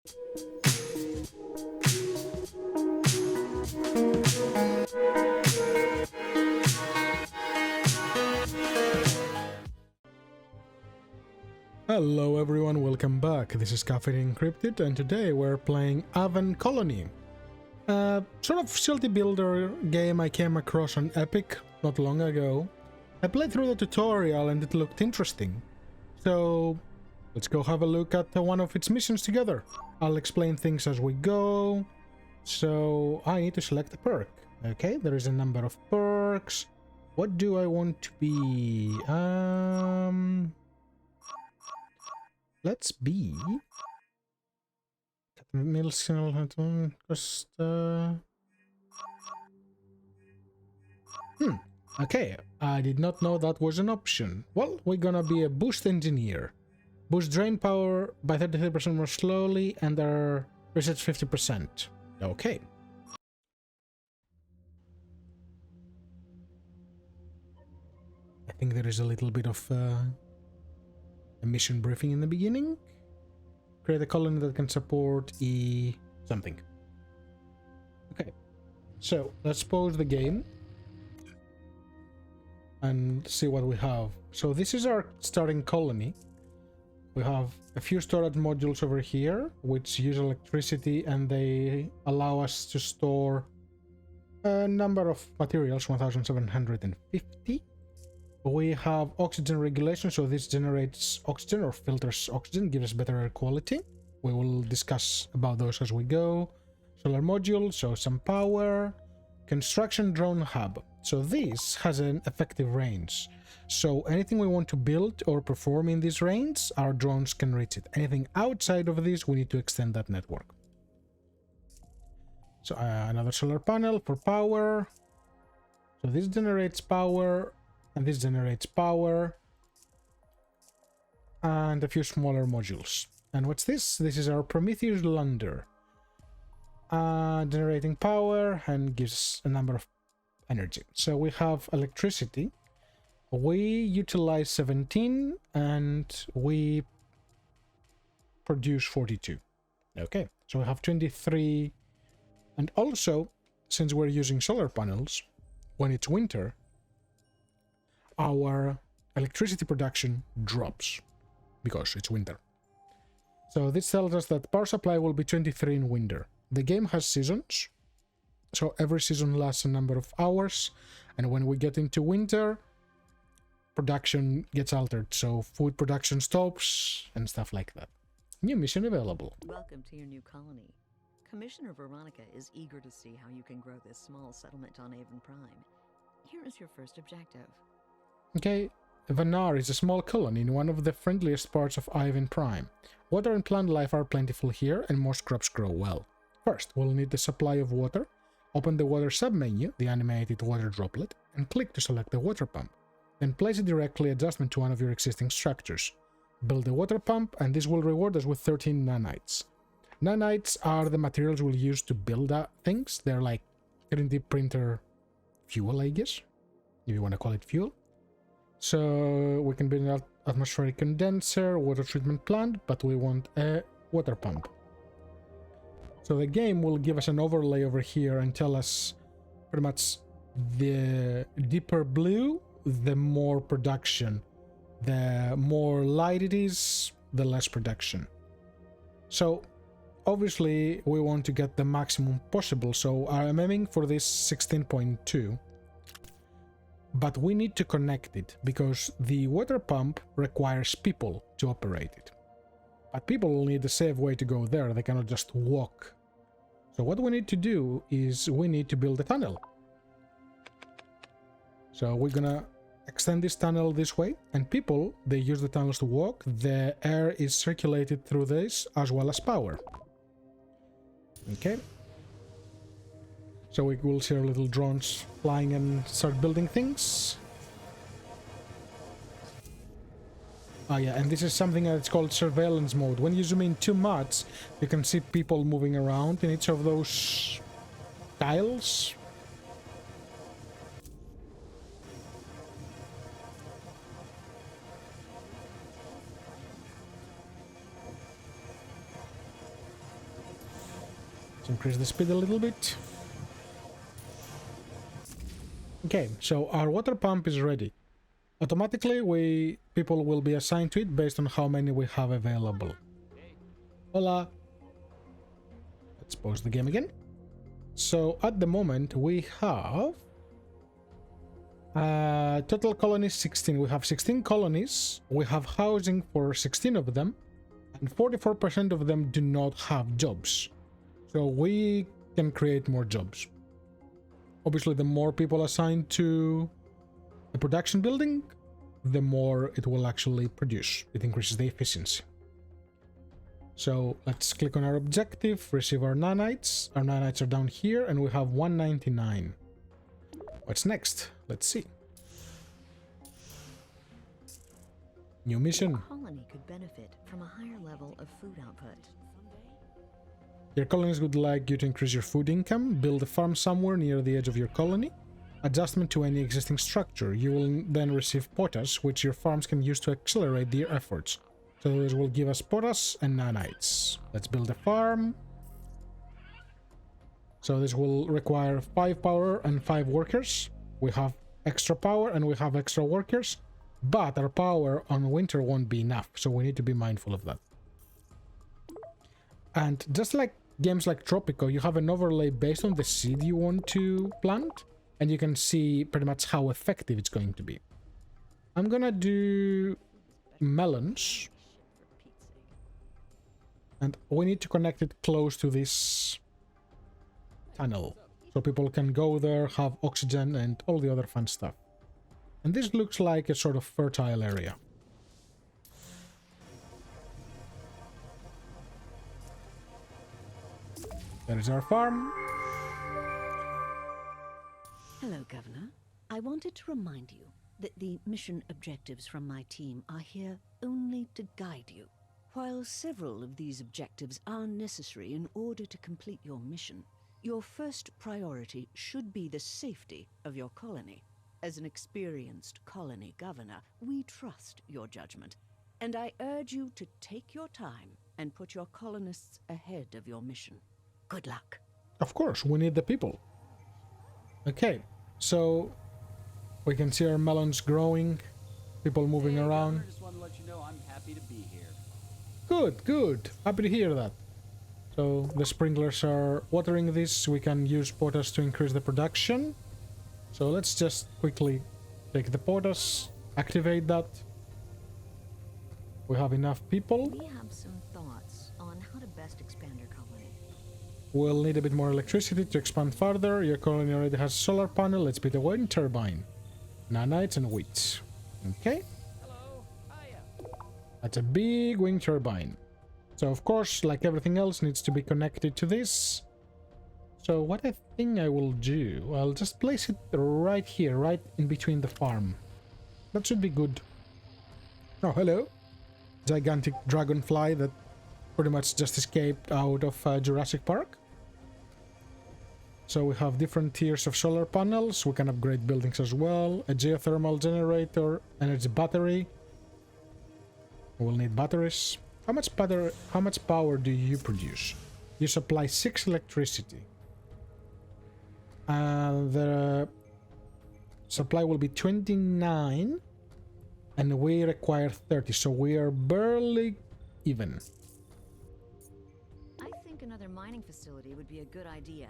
Hello everyone, welcome back. This is Caffeine Encrypted, and today we're playing Aven Colony. Sort of city builder game I came across on Epic not long ago. I played through the tutorial and it looked interesting. So let's go have a look at one of its missions together. I'll explain things as we go. So I need to select a perk. Okay, there is a number of perks. What do I want to be? Let's be just okay, I did not know that was an option. Well, we're gonna be a boost engineer. Boost drain power by 33% more slowly and our research 50%. Okay. I think there is a little bit of a mission briefing in the beginning. Create a colony that can support something. Okay, so let's pause the game and see what we have. So this is our starting colony. We have a few storage modules over here which use electricity and they allow us to store a number of materials, 1750. We have oxygen regulation, so this generates oxygen or filters oxygen, gives us better air quality. We will discuss about those as we go. Solar module, so some power. Construction drone hub. So this has an effective range. So anything we want to build or perform in this range, our drones can reach it. Anything outside of this, we need to extend that network. So another solar panel for power. So this generates power. And this generates power and a few smaller modules. And what's this? This is our Prometheus lander, generating power and gives a number of energy. So we have electricity. We utilize 17 and we produce 42. Okay, so we have 23. And also, since we're using solar panels, when it's winter, our electricity production drops because it's winter. So this tells us that power supply will be 23 in winter. The game has seasons, so every season lasts a number of hours, and when we get into winter, production gets altered, so food production stops and stuff like that. New mission available. Welcome to your new colony. Commissioner Veronica is eager to see how you can grow this small settlement on Aven Prime. Here is your first objective. Okay, Valaan is a small colony in one of the friendliest parts of Aven Prime. Water and plant life are plentiful here, and most crops grow well. First, we'll need the supply of water. Open the water submenu, the animated water droplet, and click to select the water pump. Then place a directly adjustment to one of your existing structures. Build the water pump, and this will reward us with 13 nanites. Nanites are the materials we'll use to build things. They're like 3D printer fuel, I guess, if you want to call it fuel. So we can build an atmospheric condenser, water treatment plant, but we want a water pump. So the game will give us an overlay over here and tell us pretty much the deeper blue, the more production. The more light it is, the less production. So obviously we want to get the maximum possible, so I'm aiming for this 16.2. But we need to connect it, because the water pump requires people to operate it. But people will need a safe way to go there, they cannot just walk. So what we need to do is we need to build a tunnel. So we're gonna extend this tunnel this way, and people, they use the tunnels to walk. The air is circulated through this as well as power. Okay. So we will see our little drones flying and start building things. Oh yeah, and this is something that's called surveillance mode. When you zoom in too much, you can see people moving around in each of those tiles. Let's increase the speed a little bit. Okay, so our water pump is ready. Automatically, people will be assigned to it based on how many we have available. Hola. Let's pause the game again. So at the moment we have total colonies 16. We have 16 colonies. We have housing for 16 of them, and 44% of them do not have jobs. So we can create more jobs. Obviously, the more people assigned to the production building, the more it will actually produce. It increases the efficiency. So let's click on our objective, receive our nanites. Our nanites are down here, and we have 199. What's next? Let's see. New mission. The colony could benefit from a higher level of food output. Your colonies would like you to increase your food income, build a farm somewhere near the edge of your colony, adjustment to any existing structure. You will then receive potas, which your farms can use to accelerate their efforts. So this will give us potas and nanites. Let's build a farm. So this will require 5 power and 5 workers. We have extra power and we have extra workers, but our power on winter won't be enough, so we need to be mindful of that. And just like games like Tropico, you have an overlay based on the seed you want to plant, and you can see pretty much how effective it's going to be. I'm gonna do melons, and we need to connect it close to this tunnel, so people can go there, have oxygen and all the other fun stuff. And this looks like a sort of fertile area. There is our farm. Hello, Governor. I wanted to remind you that the mission objectives from my team are here only to guide you. While several of these objectives are necessary in order to complete your mission, your first priority should be the safety of your colony. As an experienced colony governor, we trust your judgment, and I urge you to take your time and put your colonists ahead of your mission. Good luck. Of course, we need the people. Okay, so we can see our melons growing, people moving around. Governor, just want to let you know I'm happy to be here. Good, good. Happy to hear that. So the sprinklers are watering this. We can use potas to increase the production. So let's just quickly take the potas, activate that. We have enough people. We have some thoughts on how to best expand your colony. We'll need a bit more electricity to expand further. Your colony already has a solar panel. Let's build a wind turbine. Nanites and wheat. Okay. Hello. Hiya. That's a big wind turbine. So of course, like everything else, needs to be connected to this. So what I think I will do, I'll just place it right here, right in between the farm. That should be good. Oh, hello. Gigantic dragonfly that pretty much just escaped out of Jurassic Park. So we have different tiers of solar panels. We can upgrade buildings as well. A geothermal generator, energy battery. We'll need batteries. How much power do you produce? You supply 6 electricity. The supply will be 29, and we require 30, so we are barely even. I think another mining facility would be a good idea.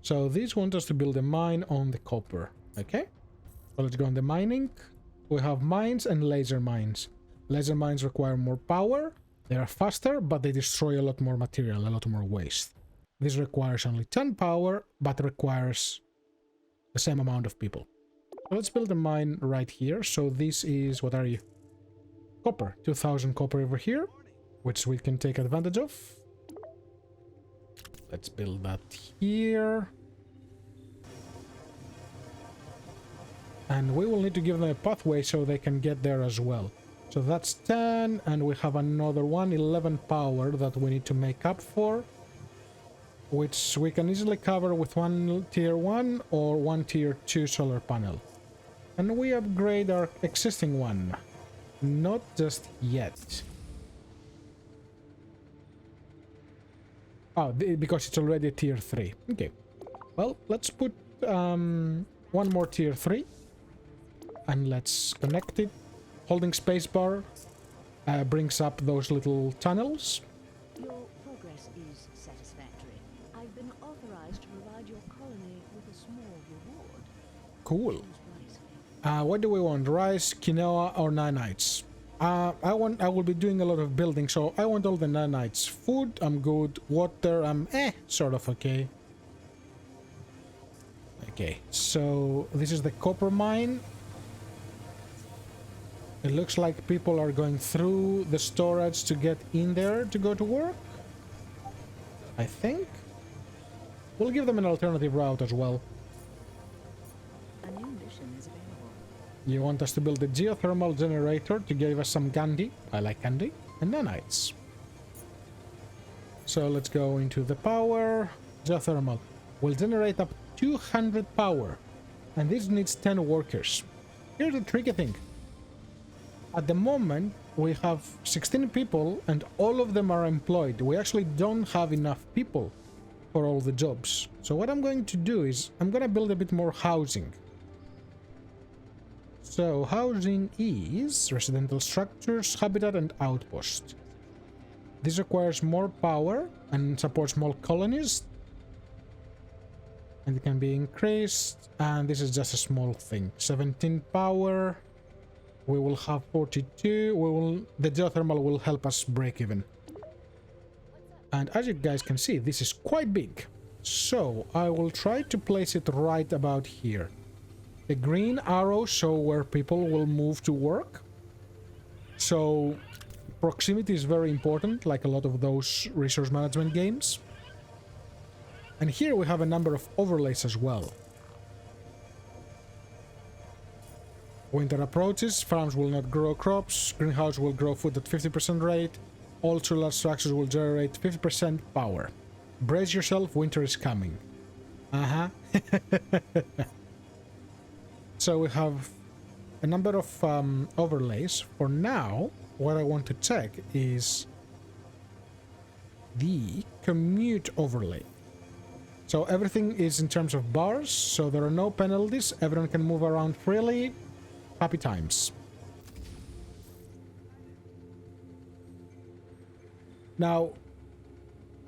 So these want us to build a mine on the copper, okay? So let's go on the mining. We have mines and laser mines. Laser mines require more power. They are faster, but they destroy a lot more material, a lot more waste. This requires only 10 power, but requires the same amount of people. So let's build a mine right here. So this is, what are you? Copper. 2000 copper over here, which we can take advantage of. Let's build that here. And we will need to give them a pathway so they can get there as well. So that's 10, and we have another one, 11 power that we need to make up for, which we can easily cover with one tier 1 or one tier 2 solar panel. And we upgrade our existing one. Not just yet. Oh, because it's already tier 3. Okay. Well, let's put one more tier 3. And let's connect it. Holding spacebar brings up those little tunnels. Your progress is satisfactory. I've been authorized to provide your colony with a small reward. Cool. Choose wisely. What do we want? Rice, quinoa, or nanites? I will be doing a lot of building, so I want all the nanites. Food, I'm good. Water, I'm sort of okay. Okay, so this is the copper mine. It looks like people are going through the storage to get in there to go to work. I think. We'll give them an alternative route as well. A new mission is available. You want us to build a geothermal generator to give us some candy. I like candy. And nanites. So let's go into the power. Geothermal will generate up 200 power. And this needs 10 workers. Here's the tricky thing. At the moment, we have 16 people and all of them are employed. We actually don't have enough people for all the jobs. So what I'm going to do is I'm going to build a bit more housing. So housing is residential structures, habitat, and outpost. This requires more power and supports small colonies. And it can be increased. And this is just a small thing. 17 power. We will have 42. The geothermal will help us break even. And as you guys can see, this is quite big. So I will try to place it right about here. The green arrows show where people will move to work. So proximity is very important, like a lot of those resource management games. And here we have a number of overlays as well. Winter approaches, farms will not grow crops, greenhouse will grow food at 50% rate, all solar structures will generate 50% power. Brace yourself, winter is coming. So we have a number of overlays. For now, what I want to check is the commute overlay. So everything is in terms of bars, so there are no penalties, everyone can move around freely. Happy times. Now,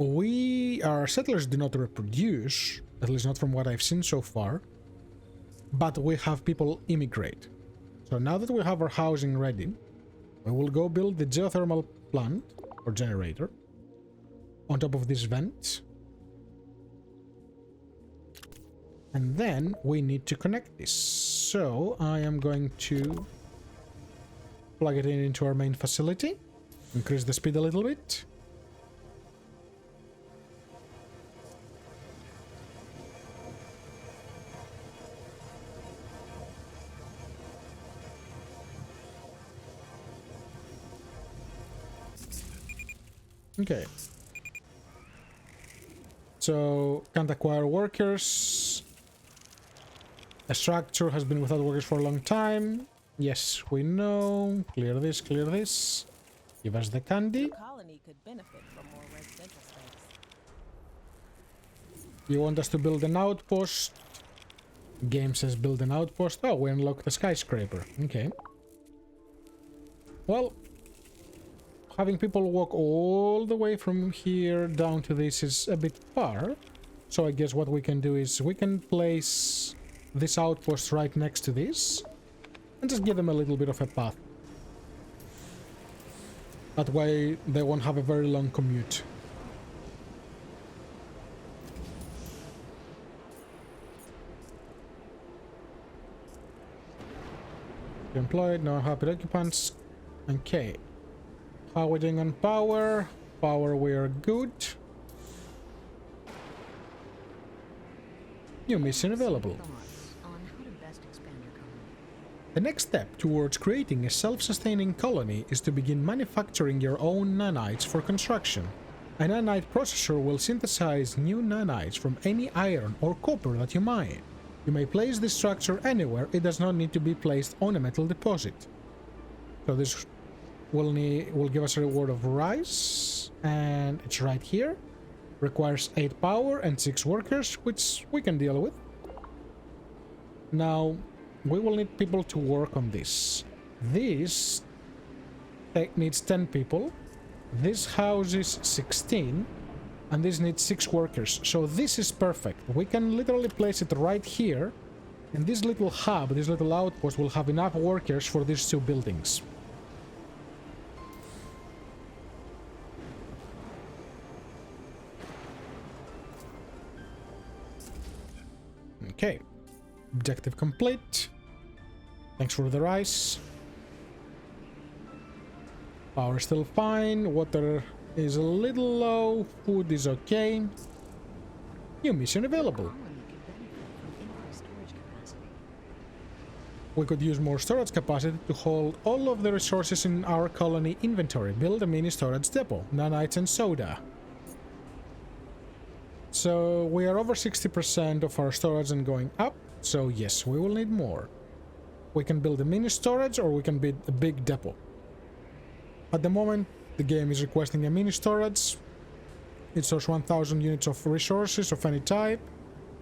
our settlers do not reproduce, at least not from what I've seen so far, but we have people immigrate. So now that we have our housing ready, we will go build the geothermal plant or generator on top of this vent. And then we need to connect this. So I am going to plug it into our main facility. Increase the speed a little bit. Okay. So can't acquire workers. The structure has been without workers for a long time. Yes, we know. Clear this, clear this. Give us the candy. The colony could benefit from more residential space. You want us to build an outpost? Game says build an outpost. Oh, we unlocked the skyscraper. Okay. Well, having people walk all the way from here down to this is a bit far. So I guess what we can do is we can place this outpost right next to this and just give them a little bit of a path. That way they won't have a very long commute. Employed, no happy occupants. Okay. How are we doing on power? Power, we are good. New mission available. Thoughts on how to best expand your colony? The next step towards creating a self-sustaining colony is to begin manufacturing your own nanites for construction. A nanite processor will synthesize new nanites from any iron or copper that you mine. You may place this structure anywhere, it does not need to be placed on a metal deposit. So this will give us a reward of rice, and it's right here. Requires 8 power and 6 workers, which we can deal with. Now, we will need people to work on this. This needs 10 people. This house is 16. And this needs 6 workers. So this is perfect. We can literally place it right here. And this little hub, this little outpost, will have enough workers for these 2 buildings. Okay. Objective complete. Thanks for the rice. Power still fine. Water is a little low. Food is okay. New mission available. We could use more storage capacity to hold all of the resources in our colony inventory. Build a mini storage depot. Nanites and soda. So we are over 60% of our storage and going up. So yes, we will need more. We can build a mini storage or we can build a big depot. At the moment, the game is requesting a mini storage. It stores 1000 units of resources of any type.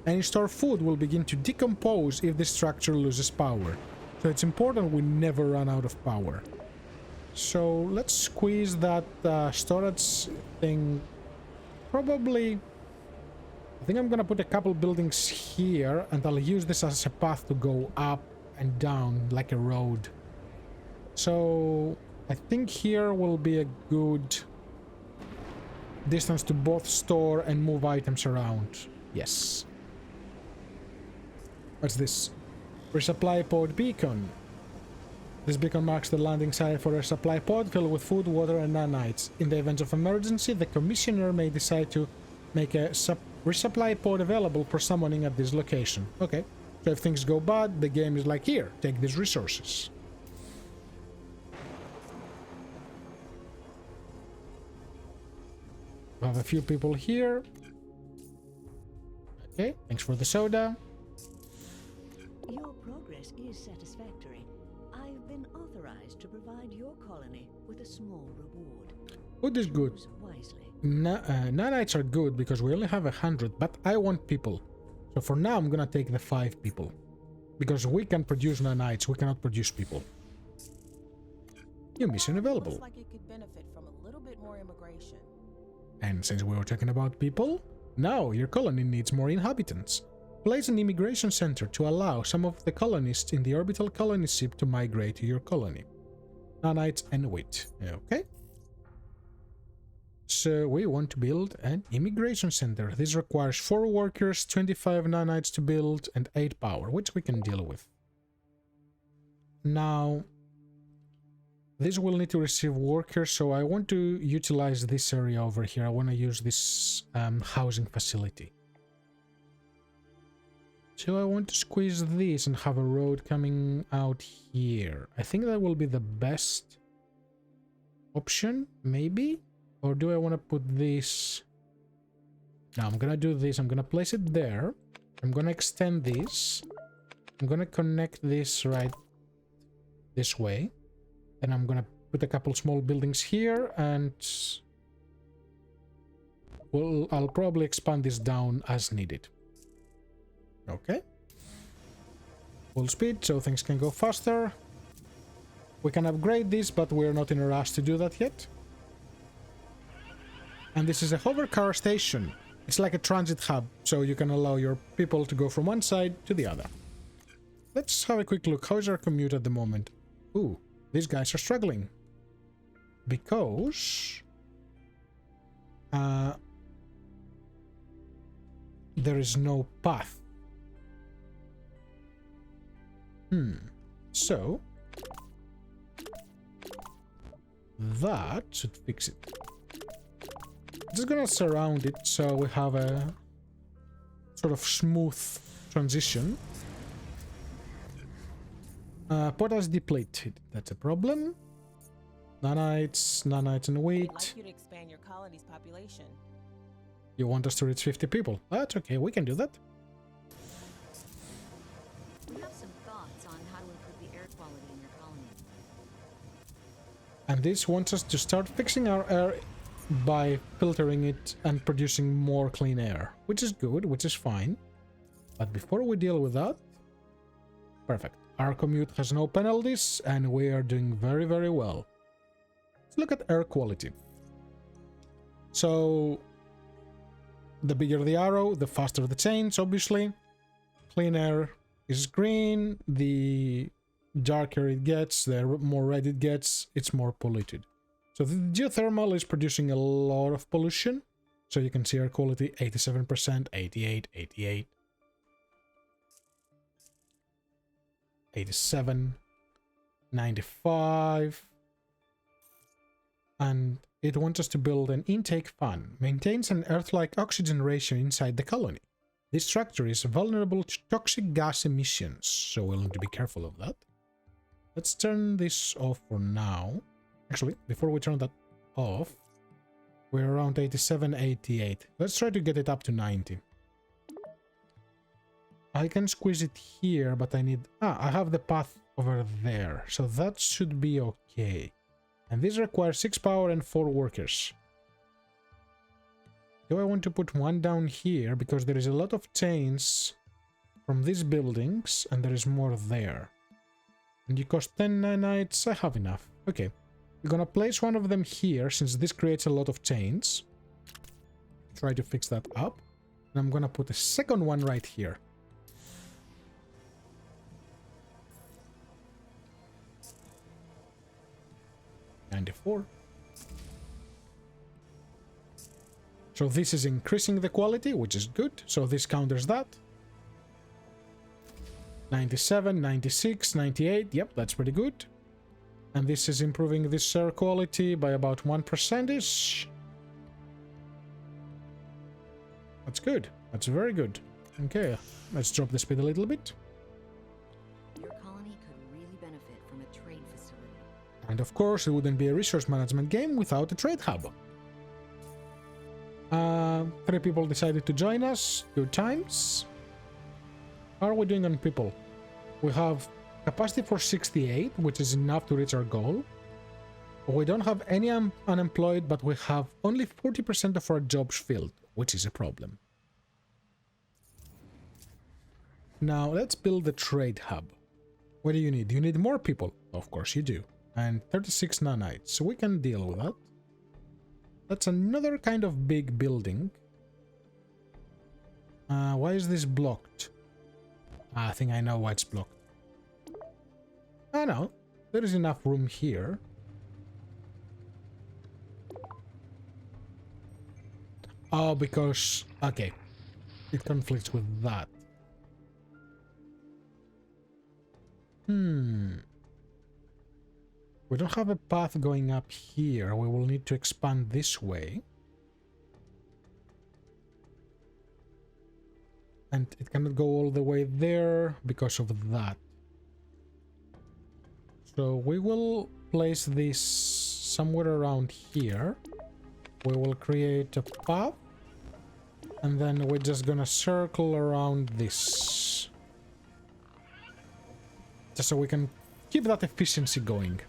Any stored food will begin to decompose if the structure loses power. So it's important we never run out of power. So let's squeeze that storage thing. Probably, I think I'm gonna put a couple buildings here and I'll use this as a path to go up and down like a road. So I think here will be a good distance to both store and move items around. Yes. What's this? Resupply pod beacon. This beacon marks the landing site for a supply pod filled with food, water, and nanites. In the event of emergency, the commissioner may decide to make a resupply pod available for summoning at this location. Okay. So if things go bad, the game is like, here, take these resources. We have a few people here. Okay, thanks for the soda. Your progress is satisfactory. I've been authorized to provide your colony with a small reward. Food is good. Choose wisely. Nanites are good because we only have 100, but I want people. So for now, I'm gonna take the 5 people. Because we can produce nanites, we cannot produce people. New mission available. Looks like it could benefit from a little bit more immigration. And since we were talking about people, now your colony needs more inhabitants. Place an immigration center to allow some of the colonists in the orbital colony ship to migrate to your colony. Nanites and wheat. Okay. So we want to build an immigration center. This requires 4 workers, 25 nanites to build, and 8 power, which we can deal with. Now, this will need to receive workers, so I want to utilize this area over here. I want to use this housing facility. So I want to squeeze this and have a road coming out here. I think that will be the best option, maybe? Or do I want to put this... No, I'm gonna do this. I'm gonna place it there. I'm gonna extend this. I'm gonna connect this right this way. And I'm gonna put a couple small buildings here and... well, I'll probably expand this down as needed. Okay. Full speed, so things can go faster. We can upgrade this, but we're not in a rush to do that yet. And this is a hover car station. It's like a transit hub, so you can allow your people to go from one side to the other. Let's have a quick look. How is our commute at the moment? Ooh, these guys are struggling. Because... there is no path. So... that should fix it. Just gonna surround it so we have a sort of smooth transition. Potash depleted. That's a problem. Nanites and wheat. I'd like you to expand your colony's population. You want us to reach 50 people? That's okay, we can do that. We have some thoughts on how to improve the air quality in your colony. And this wants us to start fixing our air by filtering it and producing more clean air, which is good, which is fine. But before we deal with that, perfect. Our commute has no penalties and we are doing very, very well. Let's look at air quality. So the bigger the arrow, the faster the change, obviously. Clean air is green. The darker it gets, the more red it gets, it's more polluted. So the geothermal is producing a lot of pollution. So you can see air quality 87%, 88, 88, 87, 95. And it wants us to build an intake fan. Maintains an Earth-like oxygen ratio inside the colony. This structure is vulnerable to toxic gas emissions, so we'll need to be careful of that. Let's turn this off for now. Actually, before we turn that off, we're around 87, 88. Let's try to get it up to 90. I can squeeze it here, but I need... I have the path over there, so that should be okay. And this requires 6 power and 4 workers. Do I want to put one down here? Because there is a lot of chains from these buildings, and there is more there. And you cost 10 nanites. I have enough. Okay. We're gonna place one of them here, since this creates a lot of chains. Try to fix that up. And I'm gonna put a second one right here. $94. So this is increasing the quality, which is good. So this counters that. 97, 96, 98. Yep, that's pretty good. And this is improving this air quality by about 1%-ish. That's good. That's very good. Okay, let's drop the speed a little bit. Your colony could really benefit from a trade facility. And of course, it wouldn't be a resource management game without a trade hub. 3 people decided to join us. Good times. How are we doing on people? We have capacity for 68, which is enough to reach our goal. We don't have any unemployed, but we have only 40% of our jobs filled, which is a problem. Now, let's build the trade hub. What do you need? You need more people. Of course you do. And 36 nanites, so we can deal with that. That's another kind of big building. Why is this blocked? I think I know why it's blocked. Oh no, there is enough room here. Oh, because... okay. It conflicts with that. We don't have a path going up here. We will need to expand this way. And it cannot go all the way there because of that. So we will place this somewhere around here. We will create a path. And then we're just gonna circle around this. Just so we can keep that efficiency going.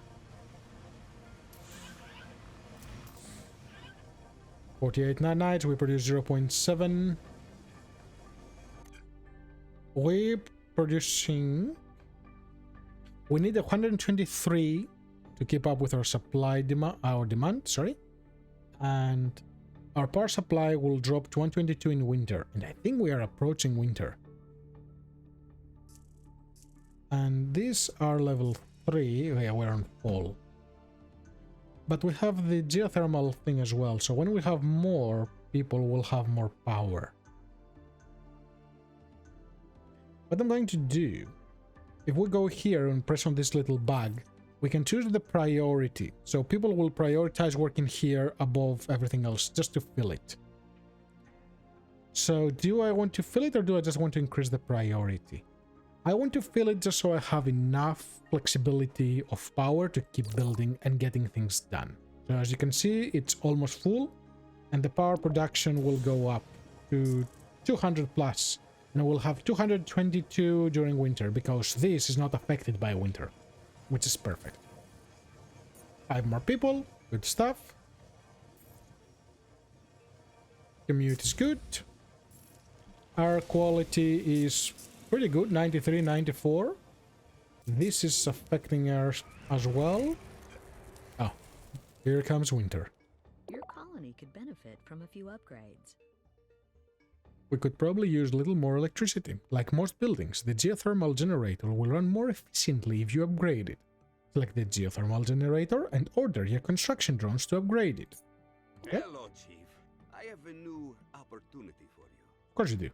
48 nanites, we produce 0.7. We're producing... we need 123 to keep up with our supply demand, sorry. And our power supply will drop to 122 in winter. And I think we are approaching winter. And these are level 3. Yeah, we're on fall. But we have the geothermal thing as well. So when we have more, people will have more power. What I'm going to do, if we go here and press on this little bug, we can choose the priority. So people will prioritize working here above everything else just to fill it. So do I want to fill it or do I just want to increase the priority? I want to fill it just so I have enough flexibility of power to keep building and getting things done. So as you can see, it's almost full and the power production will go up to 200 plus. And we'll have 222 during winter because this is not affected by winter, which is perfect. 5 more people, good stuff. Commute is good. Air quality is pretty good, 93, 94. This is affecting ours as well. Oh, here comes winter. Your colony could benefit from a few upgrades. We could probably use a little more electricity. Like most buildings, the geothermal generator will run more efficiently if you upgrade it. Select the geothermal generator and order your construction drones to upgrade it. Okay? Hello, Chief. I have a new opportunity for you. Of course you do.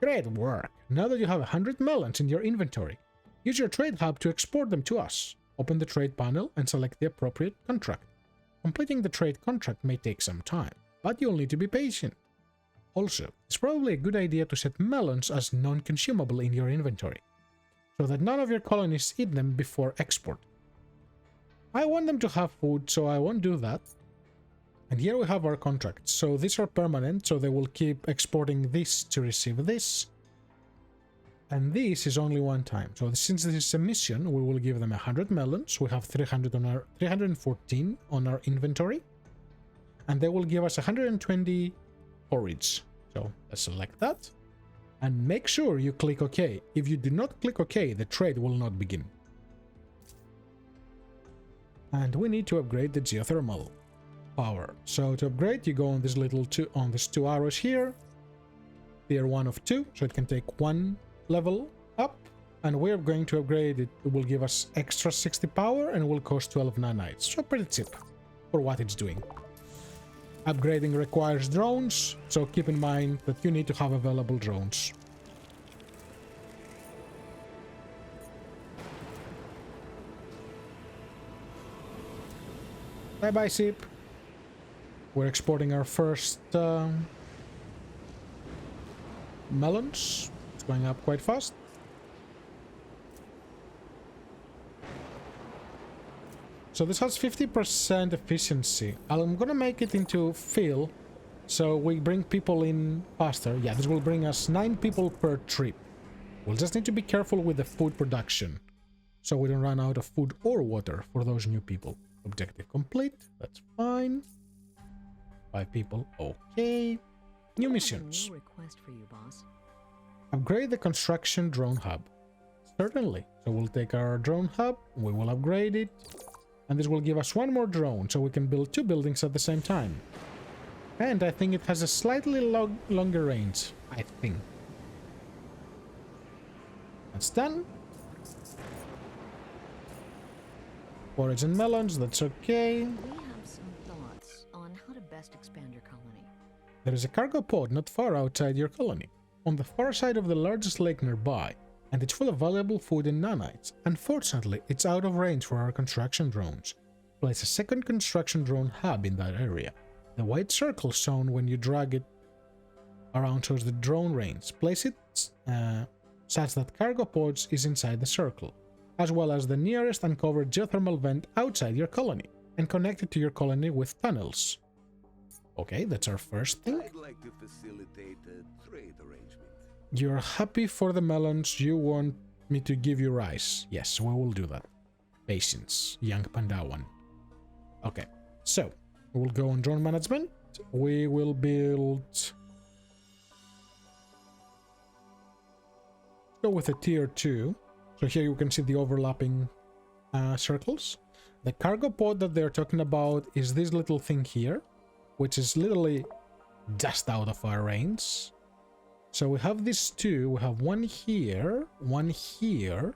Great work! Now that you have 100 melons in your inventory, use your trade hub to export them to us. Open the trade panel and select the appropriate contract. Completing the trade contract may take some time, but you'll need to be patient. Also, it's probably a good idea to set melons as non-consumable in your inventory, so that none of your colonists eat them before export. I want them to have food, so I won't do that. And here we have our contracts. So these are permanent, so they will keep exporting this to receive this. And this is only one time. So since this is a mission, we will give them 100 melons. We have 314 on our inventory. And they will give us 120 porridge. So let's select that. And make sure you click OK. If you do not click OK, the trade will not begin. And we need to upgrade the geothermal power. So to upgrade, you go on this two arrows here. Tier 1 of 2, so it can take 1 level up. And we're going to upgrade it. It will give us extra 60 power and will cost 12 nanites. So pretty cheap for what it's doing. Upgrading requires drones, so keep in mind that you need to have available drones. Bye bye, Sip. We're exporting our first melons. It's going up quite fast. So this has 50% efficiency. I'm gonna make it into fill, so we bring people in faster. Yeah, this will bring us 9 people per trip. We'll just need to be careful with the food production, so we don't run out of food or water for those new people. Objective complete. That's fine. 5 people. Okay. New missions. I have a new request for you, boss. Upgrade the construction drone hub. Certainly. So we'll take our drone hub. We will upgrade it. And this will give us 1 more drone, so we can build 2 buildings at the same time. And I think it has a slightly longer range. I think. That's done. Porridge and melons, that's okay. We have some thoughts on how to best expand your colony. There is a cargo pod not far outside your colony, on the far side of the largest lake nearby, and it's full of valuable food and nanites. Unfortunately, it's out of range for our construction drones. Place a second construction drone hub in that area. The white circle shown when you drag it around shows the drone range. Place it such that cargo pods is inside the circle, as well as the nearest uncovered geothermal vent outside your colony, and connect it to your colony with tunnels. Okay, that's our first thing. I'd like to facilitate a trade arrangement. You're happy for the melons, you want me to give you rice. Yes, we will do that. Patience, young Pandawan. Okay, so we'll go on drone management. We will build... Go with a tier 2. So here you can see the overlapping circles. The cargo pod that they're talking about is this little thing here, which is literally just out of our range. So we have these 2. We have one here, one here.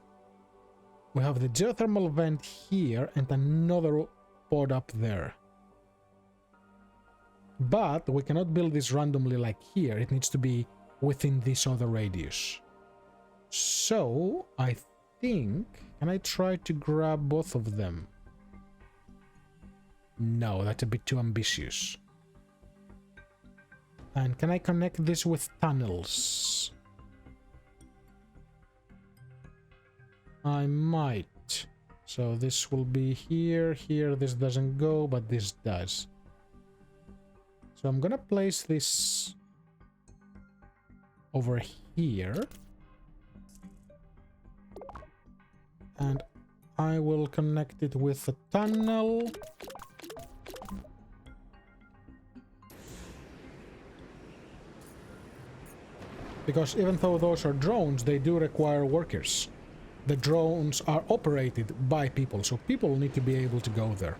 We have the geothermal vent here and another pod up there. But we cannot build this randomly like here. It needs to be within this other radius. So I think... Can I try to grab both of them? No, that's a bit too ambitious. And can I connect this with tunnels? I might. So this will be here, here, this doesn't go, but this does. So I'm gonna place this over here. And I will connect it with a tunnel. Because even though those are drones, they do require workers. The drones are operated by people, so people need to be able to go there.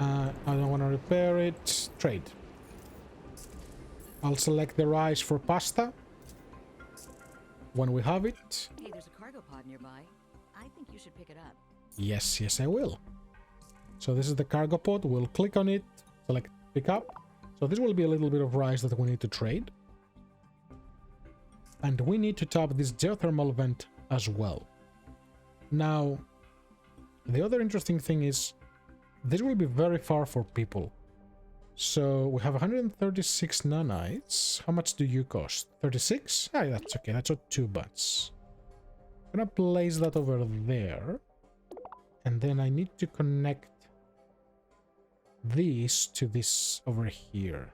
I don't want to repair it. Trade. I'll select the rice for pasta when we have it. Hey, there's a cargo pod nearby. I think you should pick it up. Yes, yes, I will. So this is the cargo pod. We'll click on it, select pick up. So this will be a little bit of rice that we need to trade. And we need to tap this geothermal vent as well. Now, the other interesting thing is this will be very far for people. So we have 136 nanites. How much do you cost? 36? Ah, that's okay. That's not too bad. I'm gonna place that over there. And then I need to connect these to this over here.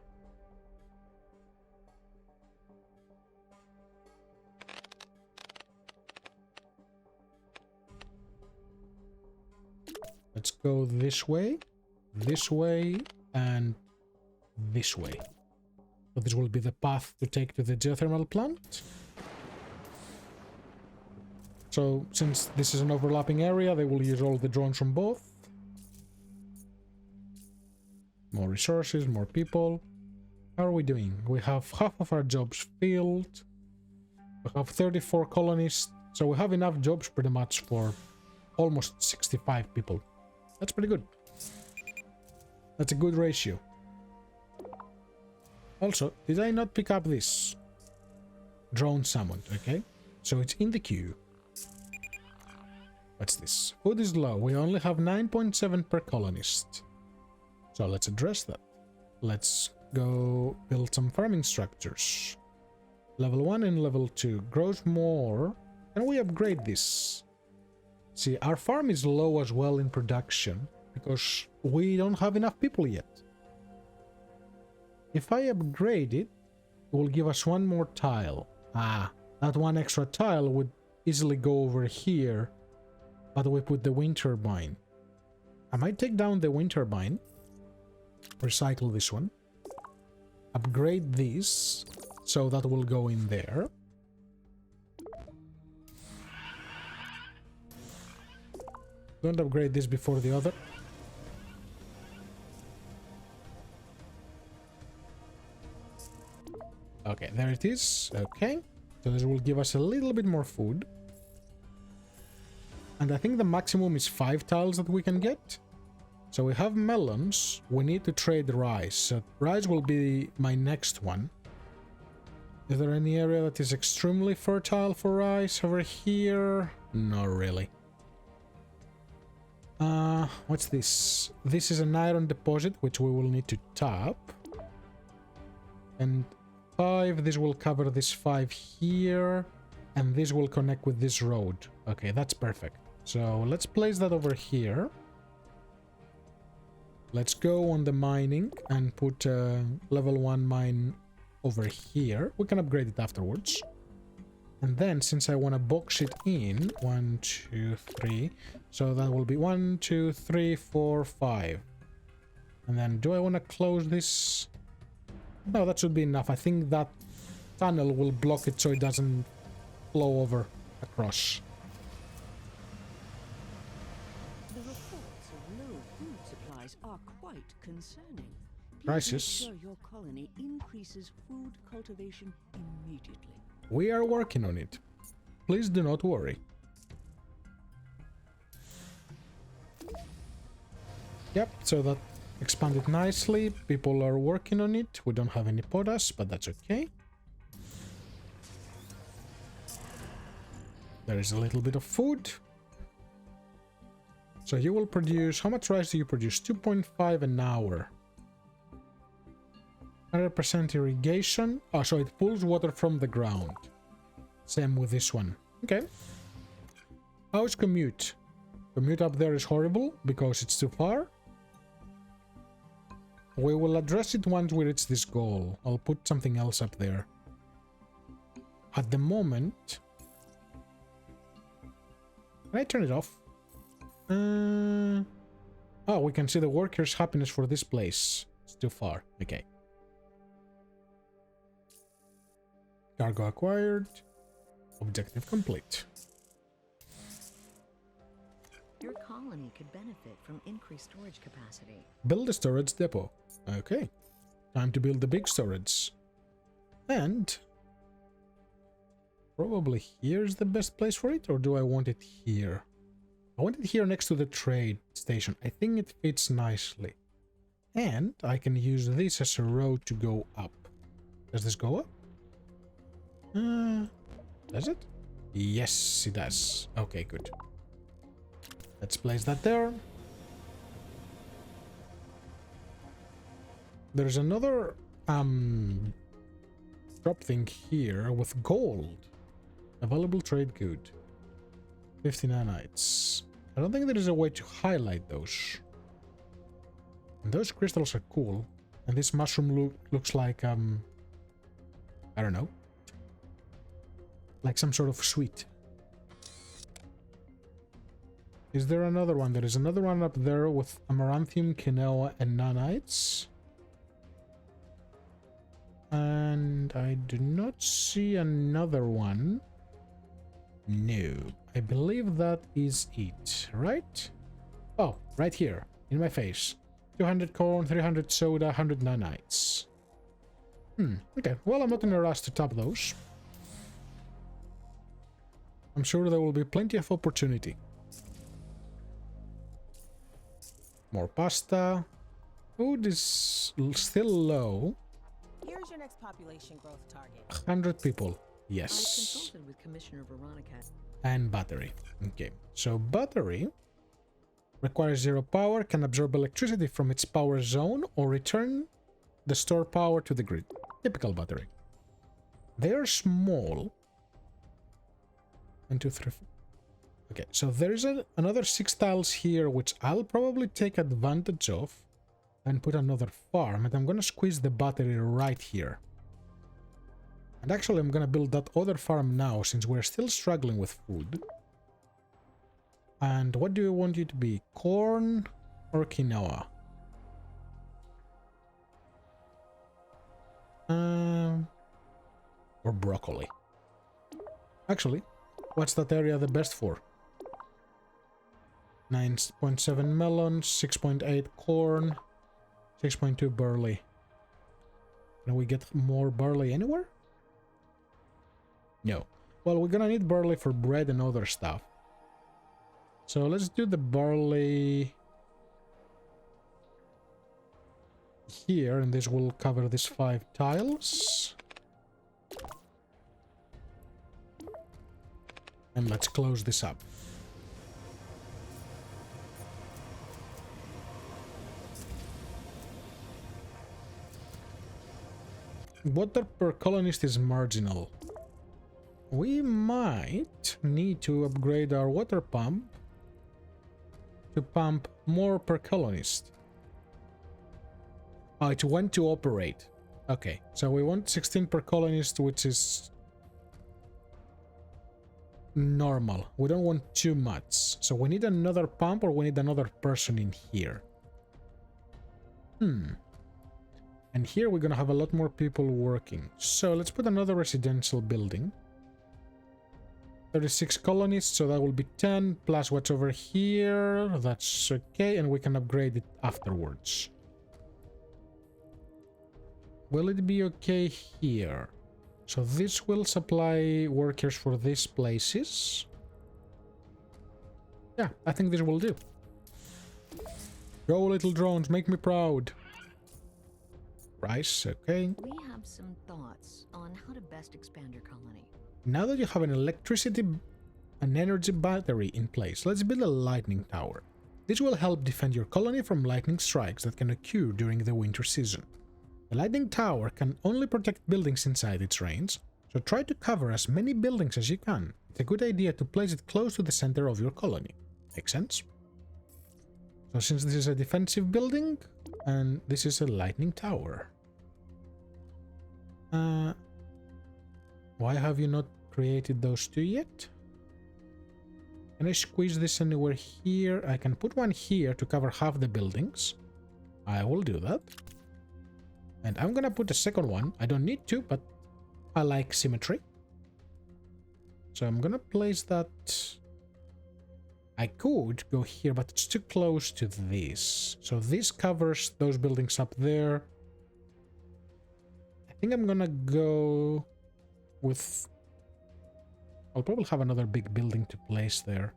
Let's go this way, and this way. So this will be the path to take to the geothermal plant. So since this is an overlapping area, they will use all the drones from both. More resources, more people. How are we doing? We have half of our jobs filled. We have 34 colonists. So we have enough jobs pretty much for almost 65 people. That's pretty good. That's a good ratio. Also, did I not pick up this? Drone summoned, okay. So it's in the queue. What's this? Food is low. We only have 9.7 per colonist. So let's address that. Let's go build some farming structures. Level 1 and level 2. Grows more. Can we upgrade this? See, our farm is low as well in production because we don't have enough people yet. If I upgrade it, it will give us one more tile. Ah, that one extra tile would easily go over here, but we put the wind turbine. I might take down the wind turbine, recycle this one, upgrade this, so that will go in there. Don't upgrade this before the other. Okay, there it is. Okay. So this will give us a little bit more food. And I think the maximum is 5 tiles that we can get. So we have melons. We need to trade rice. So rice will be my next one. Is there any area that is extremely fertile for rice over here? Not really. What's this? This is an iron deposit, which we will need to tap. And 5, this will cover this 5 here. And this will connect with this road. Okay, that's perfect. So let's place that over here. Let's go on the mining and put level 1 mine over here. We can upgrade it afterwards. And then, since I want to box it in, 1, 2, 3. So that will be 1, 2, 3, 4, 5. And then, do I want to close this? No, that should be enough. I think that tunnel will block it so it doesn't flow over across. The reports of low food supplies are quite concerning. Please Crisis. make sure your colony increases food cultivation immediately. We are working on it. Please do not worry. Yep, so that expanded nicely. People are working on it. We don't have any potash, but that's okay. There is a little bit of food. So you will produce... How much rice do you produce? 2.5 an hour. 100% irrigation. Oh, so it pulls water from the ground. Same with this one. Okay. How's commute? Commute up there is horrible because it's too far. We will address it once we reach this goal. I'll put something else up there. At the moment... Can I turn it off? Oh, we can see the workers' happiness for this place. It's too far. Okay. Cargo acquired. Objective complete. Your colony could benefit from increased storage capacity. Build a storage depot. Okay. Time to build the big storage. And probably here's the best place for it, or do I want it here? I want it here next to the trade station. I think it fits nicely. And I can use this as a road to go up. Does this go up? Does it? Yes, it does. Okay, good. Let's place that there. There's another drop thing here with gold. Available trade good. 50 nanites. I don't think there is a way to highlight those. And those crystals are cool. And this mushroom looks like I don't know. Like some sort of sweet. Is there another one? There is another one up there with amaranthium, quinoa, and nanites. And I do not see another one. No. I believe that is it, right? Oh, right here, in my face. 200 corn, 300 soda, 100 nanites. Okay. Well, I'm not in a rush to top those. I'm sure there will be plenty of opportunity. More pasta. Food is still low. Here's your next population growth target. 100 people. I Yes. consulted with Commissioner Veronica. And battery. Okay. So battery requires 0 power, can absorb electricity from its power zone, or return the stored power to the grid. Typical battery. They are small. 1, 2, 3, 4. Okay, so there is another 6 tiles here, which I'll probably take advantage of and put another farm. And I'm gonna squeeze the battery right here. And actually, I'm gonna build that other farm now, since we're still struggling with food. And what do you want you to be? Corn or quinoa? Or broccoli. Actually, what's that area the best for? 9.7 melon, 6.8 corn, 6.2 barley. Can we get more barley anywhere? No. Well, we're gonna need barley for bread and other stuff. So let's do the barley here, and this will cover these 5 tiles. And let's close this up. Water per colonist is marginal. We might need to upgrade our water pump to pump more per colonist. Oh, it's when to operate. Okay, so we want 16 per colonist, which is normal. We don't want too much. So we need another pump, or we need another person in here. And here we're gonna have a lot more people working. So let's put another residential building. 36 colonists, so that will be 10 plus what's over here. That's okay, and we can upgrade it afterwards. Will it be okay here? So this will supply workers for these places. Yeah, I think this will do. Go, little drones, make me proud. Price, okay. We have some thoughts on how to best expand your colony. Now that you have an electricity and energy battery in place, let's build a lightning tower. This will help defend your colony from lightning strikes that can occur during the winter season. The lightning tower can only protect buildings inside its range, so try to cover as many buildings as you can. It's a good idea to place it close to the center of your colony. Make sense? So since this is a defensive building, and this is a lightning tower. Why have you not created those two yet? Can I squeeze this anywhere here? I can put one here to cover half the buildings. I will do that. And I'm gonna put a second one. I don't need to, but I like symmetry. So I'm gonna place that... I could go here, but it's too close to this. So this covers those buildings up there. I think I'm gonna go with... I'll probably have another big building to place there.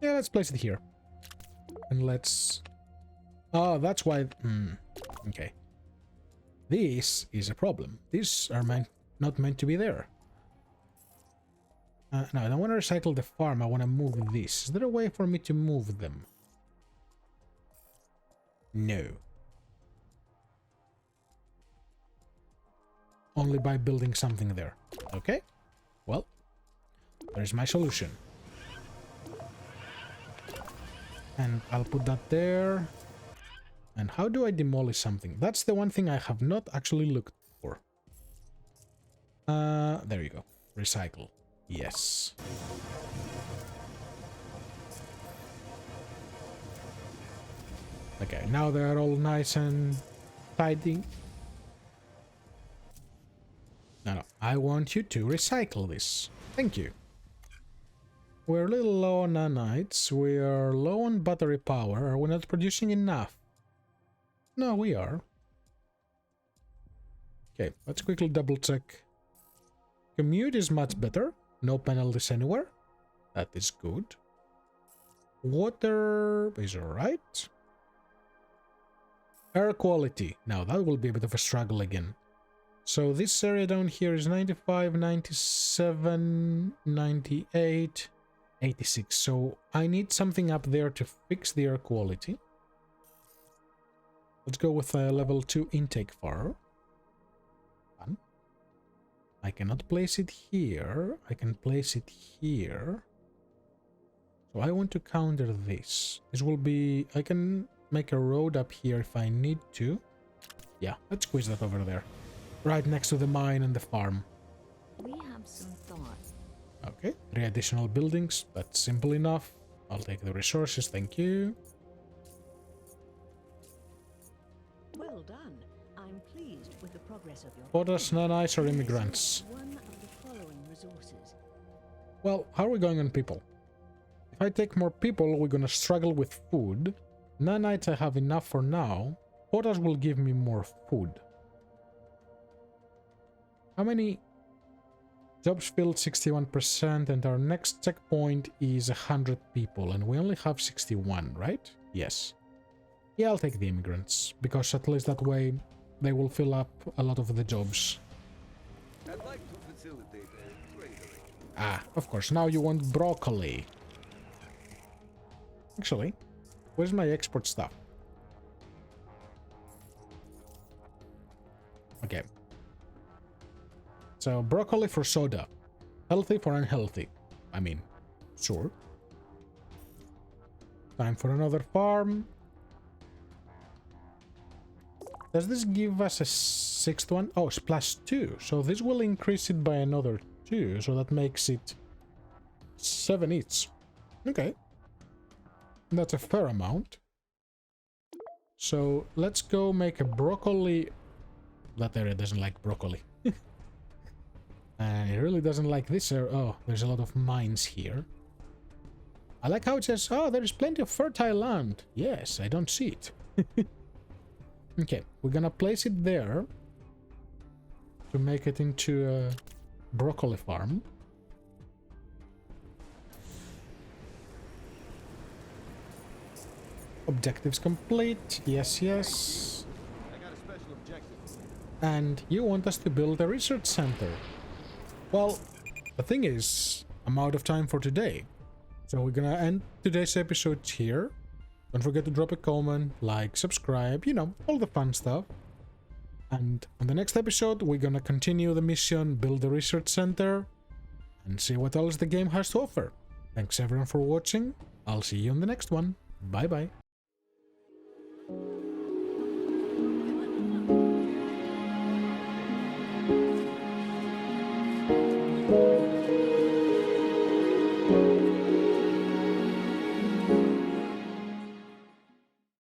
Yeah, let's place it here. And let's... Oh, that's why... Okay. This is a problem. These are not meant to be there. No, I don't want to recycle the farm. I want to move this. Is there a way for me to move them? No. Only by building something there. Okay. Well, there's my solution. And I'll put that there. And how do I demolish something? That's the one thing I have not actually looked for. There you go. Recycle. Yes. Okay, now they're all nice and tidy. No, I want you to recycle this. Thank you. We're a little low on nanites. We are low on battery power. Are we not producing enough? No, we are. Okay, let's quickly double check. Commute is much better. No penalties anywhere. That is good. Water is alright. Air quality. Now that will be a bit of a struggle again. So this area down here is 95, 97, 98, 86. So I need something up there to fix the air quality. Let's go with a level 2 intake far. Done. I cannot place it here. I can place it here. So I want to counter this. This will be... I can make a road up here if I need to. Yeah, let's squeeze that over there. Right next to the mine and the farm. We have some thought. Okay, 3 additional buildings. That's simple enough. I'll take the resources, thank you. Well done. I'm pleased with the progress of your... Potters, nanites, or immigrants? One of the following resources. Well, how are we going on people? If I take more people, we're gonna struggle with food. Nanites I have enough for now. Potters will give me more food. How many? Jobs filled 61%, and our next checkpoint is 100 people, and we only have 61, right? Yes. Yeah, I'll take the immigrants, because at least that way they will fill up a lot of the jobs. I'd like to facilitate a trade arrangement. Ah, of course, now you want broccoli. Actually, where's my export stuff? Okay. So, broccoli for soda. Healthy for unhealthy. I mean, sure. Time for another farm. Does this give us a 6th one? Oh, it's +2. So this will increase it by another 2. So that makes it 7 each. Okay. That's a fair amount. So let's go make a broccoli. That area doesn't like broccoli. And it really doesn't like this area. Oh, there's a lot of mines here. I like how it says, oh, there is plenty of fertile land. Yes, I don't see it. Okay, we're gonna place it there to make it into a broccoli farm. Objectives complete. Yes, yes. I got a special objective. And you want us to build a research center. Well, the thing is, I'm out of time for today. So we're gonna end today's episode here. Don't forget to drop a comment, like, subscribe, you know, all the fun stuff. And on the next episode, we're gonna continue the mission, build the research center, and see what else the game has to offer. Thanks everyone for watching. I'll see you on the next one. Bye bye.